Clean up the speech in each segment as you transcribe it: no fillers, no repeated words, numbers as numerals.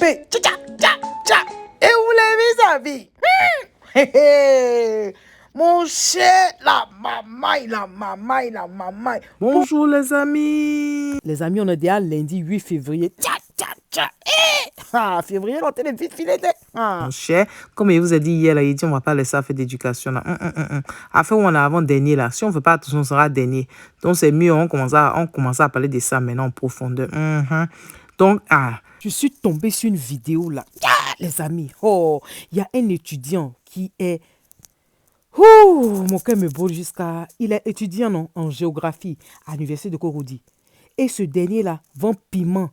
fait tcha tcha tcha. Et vous l'avez vu, mon cher, la maman. Bonjour les amis. Les amis, on est déjà lundi 8 février. Tcha tcha tcha. Février, on est vite filé. Mon cher, comme je vous ai dit hier, là, il dit on va pas laisser faire d'éducation là. Afin où on a avant dernier là. Si on ne fait pas attention, on sera dernier. Donc c'est mieux, on commence à parler de ça maintenant en profondeur. Donc, je suis tombé sur une vidéo là. Les amis, il y a un étudiant qui est... mon cœur me brûle jusqu'à... Il est étudiant non, en géographie à l'université de Cocody. Et ce dernier là vend piment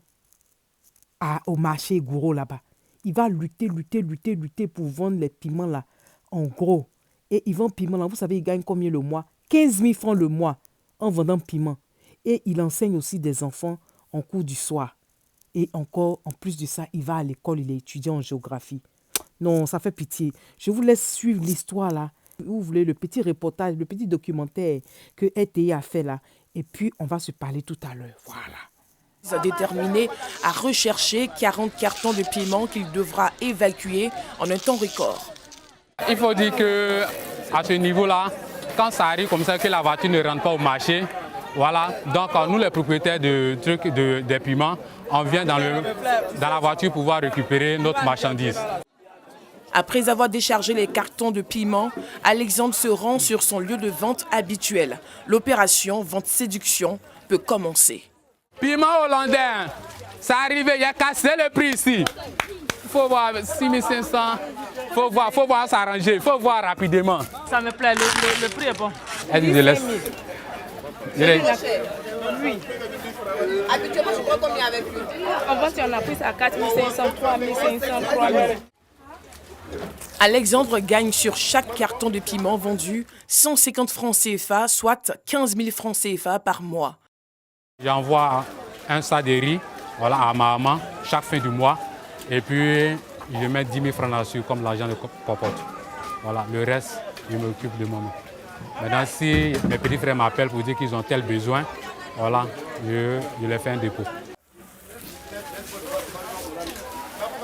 au marché Gouro là-bas. Il va lutter pour vendre les piments là, en gros. Et il vend piment là, vous savez, il gagne combien le mois? 15 000 francs le mois en vendant piment. Et il enseigne aussi des enfants en cours du soir. Et encore, en plus de ça, il va à l'école, il est étudiant en géographie. Non, ça fait pitié. Je vous laisse suivre l'histoire là. Vous voulez le petit reportage, le petit documentaire que RTI a fait là. Et puis, on va se parler tout à l'heure. Voilà. Il a déterminé à rechercher 40 cartons de piment qu'il devra évacuer en un temps record. Il faut dire qu'à ce niveau-là, quand ça arrive comme ça que la voiture ne rentre pas au marché, voilà, donc nous les propriétaires des piments, on vient dans la voiture pour pouvoir récupérer notre marchandise. Après avoir déchargé les cartons de piment, Alexandre se rend sur son lieu de vente habituel. L'opération vente séduction peut commencer. Piment hollandais, ça arrive, il y a cassé le prix ici. Il faut voir 6500, il faut voir s'arranger, il faut voir rapidement. Ça me plaît, le prix est bon. Elle dit laisse. Oui. Habituellement, je prends combien avec lui? On voit si on a pris à 4500, 3500, 3000. Alexandre gagne sur chaque carton de piment vendu 150 francs CFA, soit 15 000 francs CFA par mois. J'envoie un sac de riz à ma maman chaque fin du mois et puis je mets 10 000 francs là-dessus comme l'argent de popote. Voilà, le reste, je m'occupe de moi-même. Maintenant, si mes petits frères m'appellent pour dire qu'ils ont tel besoin, voilà, je leur fais un dépôt.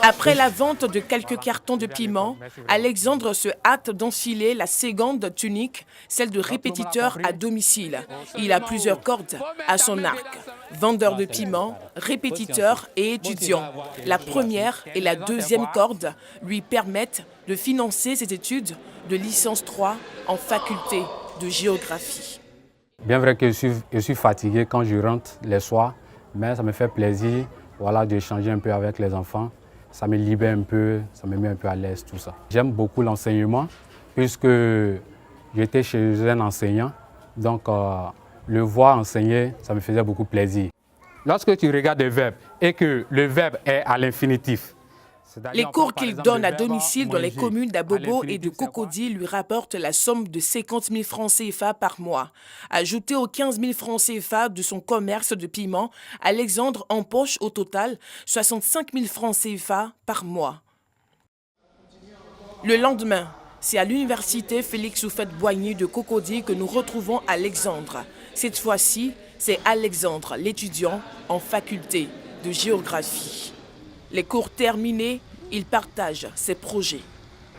Après la vente de quelques cartons de piment, Alexandre se hâte d'enfiler la seconde tunique, celle de répétiteur à domicile. Il a plusieurs cordes à son arc. Vendeur de piment, répétiteur et étudiant. La première et la deuxième corde lui permettent de financer ses études de licence 3 en faculté de géographie. Bien vrai que je suis fatigué quand je rentre les soirs, mais ça me fait plaisir d'échanger un peu avec les enfants. Ça me libère un peu, ça me met un peu à l'aise, tout ça. J'aime beaucoup l'enseignement, puisque j'étais chez un enseignant, donc le voir enseigner, ça me faisait beaucoup plaisir. Lorsque tu regardes le verbe et que le verbe est à l'infinitif, les cours qu'il donne à domicile dans les communes d'Abobo et de Cocody lui rapportent la somme de 50 000 francs CFA par mois. Ajouté aux 15 000 francs CFA de son commerce de piment, Alexandre empoche au total 65 000 francs CFA par mois. Le lendemain, c'est à l'université Félix Houphouët-Boigny de Cocody que nous retrouvons Alexandre. Cette fois-ci, c'est Alexandre, l'étudiant en faculté de géographie. Les cours terminés, il partage ses projets.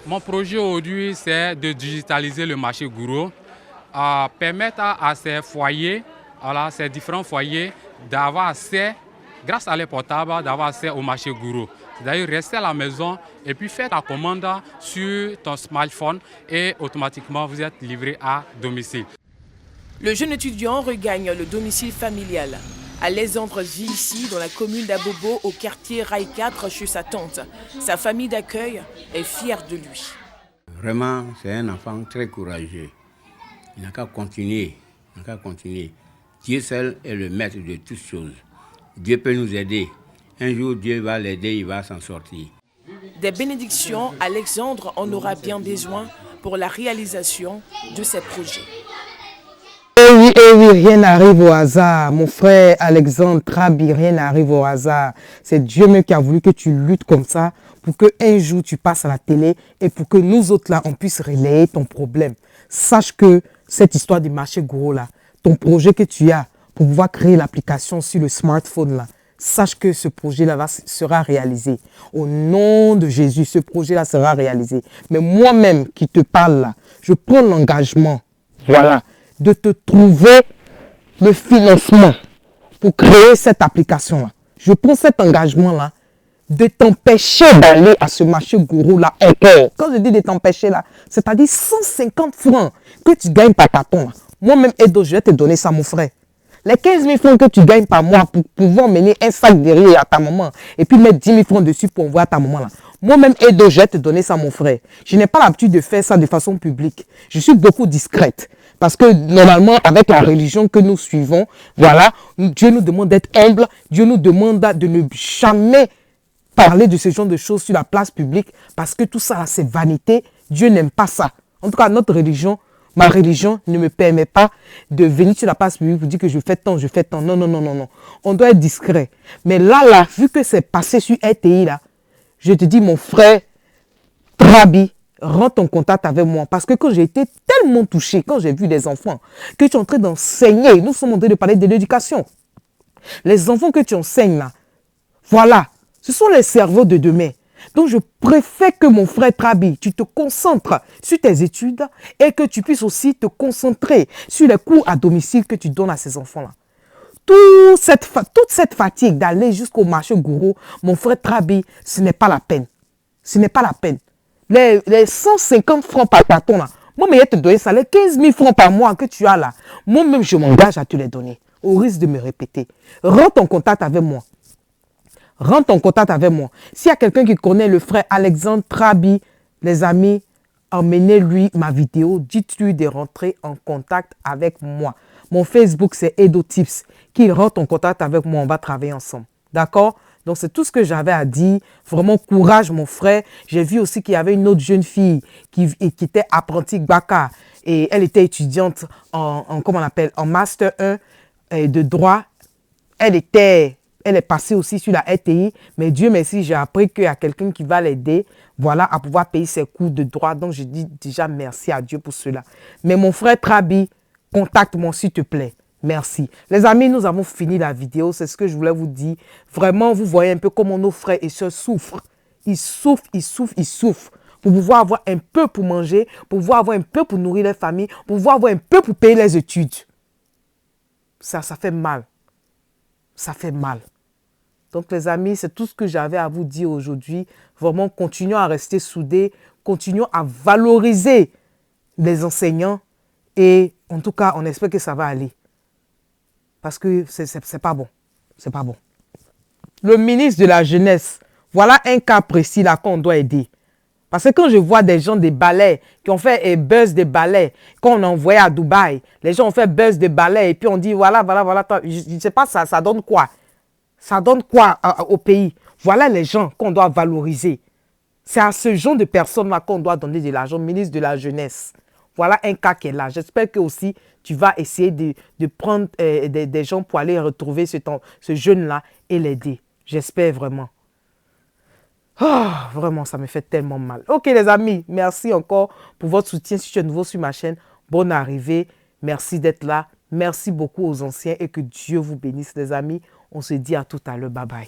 Mon projet aujourd'hui, c'est de digitaliser le marché Gouro, permettre à ces foyers, ces différents foyers, d'avoir accès, grâce à les portables, d'avoir accès au marché Gouro. C'est-à-dire rester à la maison et puis faire ta commande sur ton smartphone et automatiquement vous êtes livré à domicile. Le jeune étudiant regagne le domicile familial. Alexandre vit ici, dans la commune d'Abobo, au quartier Rail 4, chez sa tante. Sa famille d'accueil est fière de lui. Vraiment, c'est un enfant très courageux. Il n'a qu'à continuer. Dieu seul est le maître de toutes choses. Dieu peut nous aider. Un jour, Dieu va l'aider, il va s'en sortir. Des bénédictions, Alexandre en aura bien besoin pour la réalisation de ses projets. Eh oui, rien n'arrive au hasard. Mon frère Alexandre Trabi, rien n'arrive au hasard. C'est Dieu même qui a voulu que tu luttes comme ça pour qu'un jour tu passes à la télé et pour que nous autres là, on puisse relayer ton problème. Sache que cette histoire du marché Gouro là, ton projet que tu as pour pouvoir créer l'application sur le smartphone là, sache que ce projet-là sera réalisé. Au nom de Jésus, ce projet-là sera réalisé. Mais moi-même qui te parle là, je prends l'engagement, voilà, de te trouver le financement pour créer cette application-là. Je prends cet engagement-là de t'empêcher d'aller à ce marché gourou-là encore. Quand je dis de t'empêcher là, c'est-à-dire 150 francs que tu gagnes par carton là. Moi-même, Edo, je vais te donner ça, mon frère. Les 15 000 francs que tu gagnes par mois pour pouvoir mener un sac de riz à ta maman et puis mettre 10 000 francs dessus pour envoyer à ta maman là. Moi-même, Edo, je vais te donner ça, mon frère. Je n'ai pas l'habitude de faire ça de façon publique. Je suis beaucoup discrète. Parce que normalement, avec la religion que nous suivons, voilà, Dieu nous demande d'être humble. Dieu nous demande de ne jamais parler de ce genre de choses sur la place publique. Parce que tout ça, c'est vanité. Dieu n'aime pas ça. En tout cas, notre religion, ma religion ne me permet pas de venir sur la place publique pour dire que je fais tant, je fais tant. Non, non, non, non, non. On doit être discret. Mais là, vu que c'est passé sur RTI, là, je te dis, mon frère, Trabi, rentre en contact avec moi. Parce que quand j'ai été tellement touchée, quand j'ai vu des enfants que tu es en train d'enseigner, nous sommes en train de parler de l'éducation. Les enfants que tu enseignes là, voilà, ce sont les cerveaux de demain. Donc je préfère que mon frère Trabi, tu te concentres sur tes études et que tu puisses aussi te concentrer sur les cours à domicile que tu donnes à ces enfants-là. Toute cette fatigue d'aller jusqu'au marché gourou, mon frère Trabi, ce n'est pas la peine. Ce n'est pas la peine. Les 150 francs par carton, là, moi-même, je vais te donner ça. Les 15 000 francs par mois que tu as là, moi-même, je m'engage à te les donner, au risque de me répéter. Rentre en contact avec moi. Rentre en contact avec moi. S'il y a quelqu'un qui connaît le frère Alexandre Trabi, les amis, emmenez-lui ma vidéo. Dites-lui de rentrer en contact avec moi. Mon Facebook, c'est Edo Tips. Qu'il rentre en contact avec moi, on va travailler ensemble. D'accord? Donc, c'est tout ce que j'avais à dire. Vraiment, courage, mon frère. J'ai vu aussi qu'il y avait une autre jeune fille qui était apprentie Gbaka. Et elle était étudiante comment on appelle, en Master 1 de droit. Elle est passée aussi sur la RTI. Mais Dieu merci, j'ai appris qu'il y a quelqu'un qui va l'aider, voilà, à pouvoir payer ses cours de droit. Donc, je dis déjà merci à Dieu pour cela. Mais mon frère Trabi, contacte-moi s'il te plaît. Merci. Les amis, nous avons fini la vidéo. C'est ce que je voulais vous dire. Vraiment, vous voyez un peu comment nos frères et sœurs souffrent. Ils souffrent, ils souffrent, ils souffrent. Pour pouvoir avoir un peu pour manger, pour pouvoir avoir un peu pour nourrir les familles, pour pouvoir avoir un peu pour payer les études. Ça fait mal. Ça fait mal. Donc les amis, c'est tout ce que j'avais à vous dire aujourd'hui. Vraiment, continuons à rester soudés. Continuons à valoriser les enseignants. Et en tout cas, on espère que ça va aller. Parce que c'est pas bon. C'est pas bon. Le ministre de la Jeunesse, voilà un cas précis là qu'on doit aider. Parce que quand je vois des gens des balais qui ont fait buzz des balais, quand on a envoyé à Dubaï, les gens ont fait buzz des balais et puis on dit voilà, je ne sais pas ça donne quoi. Ça donne quoi au pays? Voilà les gens qu'on doit valoriser. C'est à ce genre de personnes-là qu'on doit donner de l'argent, ministre de la Jeunesse. Voilà un cas qui est là. J'espère que aussi tu vas essayer de prendre des gens pour aller retrouver ce jeune-là et l'aider. J'espère vraiment. Oh, vraiment, ça me fait tellement mal. Ok les amis, merci encore pour votre soutien. Si tu es nouveau sur ma chaîne, bonne arrivée. Merci d'être là. Merci beaucoup aux anciens et que Dieu vous bénisse les amis. On se dit à tout à l'heure. Bye bye.